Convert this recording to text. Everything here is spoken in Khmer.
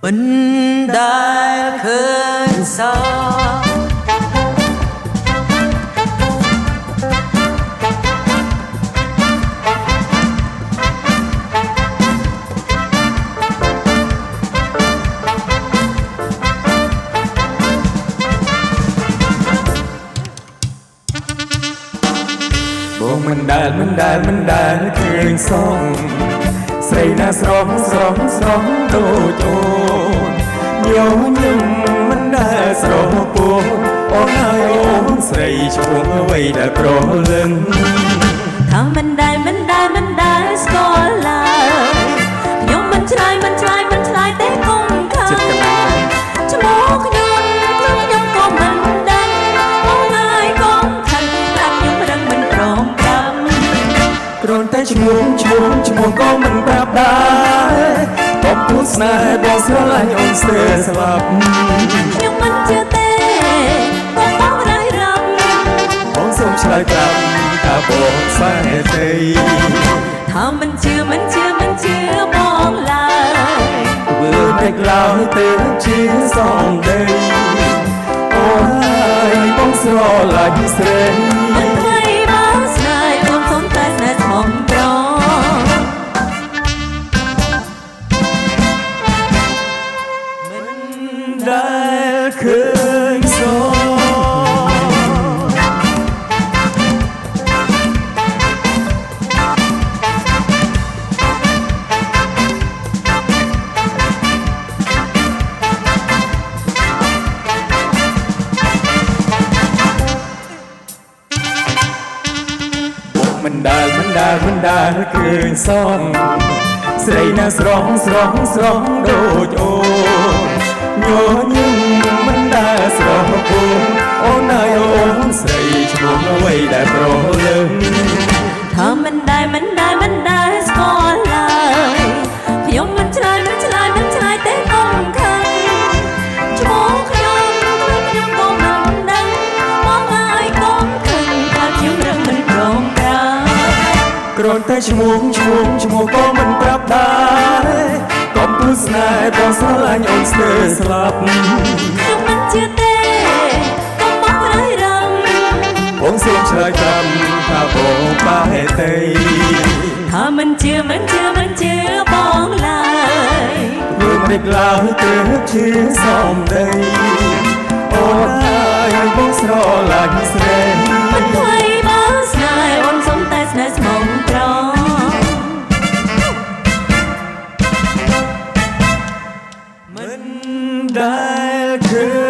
មិនដែលឃើញសោបងមិនដែលឃើញសងស្រីណាស្រស់ដូចអូនញញឹមមិនដែលស្រពោនអូនហើយអូនស្រីឈ្មោះអ្វីដែលប្រលឹងថាមិនដែលស្គាល់ឡើយខ្ញុំមិនឆ្លើយទេកុំខានឈ្មោះខ្ញុំក៏មិនដឹងអូនហើយកុំខានថាខ្ញុំរឹងមិនព្រមប្រាប់គ្រាន់តែឈ្មោះក៏មិនប្រាប់ដែរកុំพูดស្នេហ៍បងស្រឡាញ់អូនស្ទើរស្លាប់ខ្ញុំមិនជឿទេបងរៃរំបងសូមឆ្លើយប្រាប់ថាបងសែទេថាមិនជឿបងឡើយធ្វើតែក្លោទៅជាសំដីអូនបងស្រឡាញ់ស្រីមិនថ្មីបងស្នេហ៍បងសូមតែស្នេហ៍ស្មងត្រង់មិនដែលឃើញសោមិនដែលឃើញសងស្រីណាស្រស់ដូចអូនញញឹមមិនដែលស្រពោនអូនហើយអូនស្រីឈ្មោះអ្វីដែលប្រលឹងថាមិនដែលស្គាល់ឡើយខ្ញុំមិនឆ្លើយទេកុំខានឈ្មោះខ្ញុំក៏មិនដឹងមកហើយកុំខានថាខ្ញុំរឹងមិនព្រមប្រាប់គ្រាន់តែឈ្មោះក៏មិនប្រាប់ដែរកុំพูดស្នេហ៍បងស្រឡាញ់អូនស្ទើរស្លាប់ខ្ញុំមិនជឿទេកុំបោះរៃរំបងសូមឆ្លើយតាមថាបងបែរទេថាមិនជឿបងឡើយធ្វើមិនឡើយទៅជាសំដីអូនហើយបងស្រឡាញ់ស្រីមិនថ្មីបងស្នេហ៍អូនសូមតែស្នេហ៍ស្មងត្រង់មិនដែលឃើញ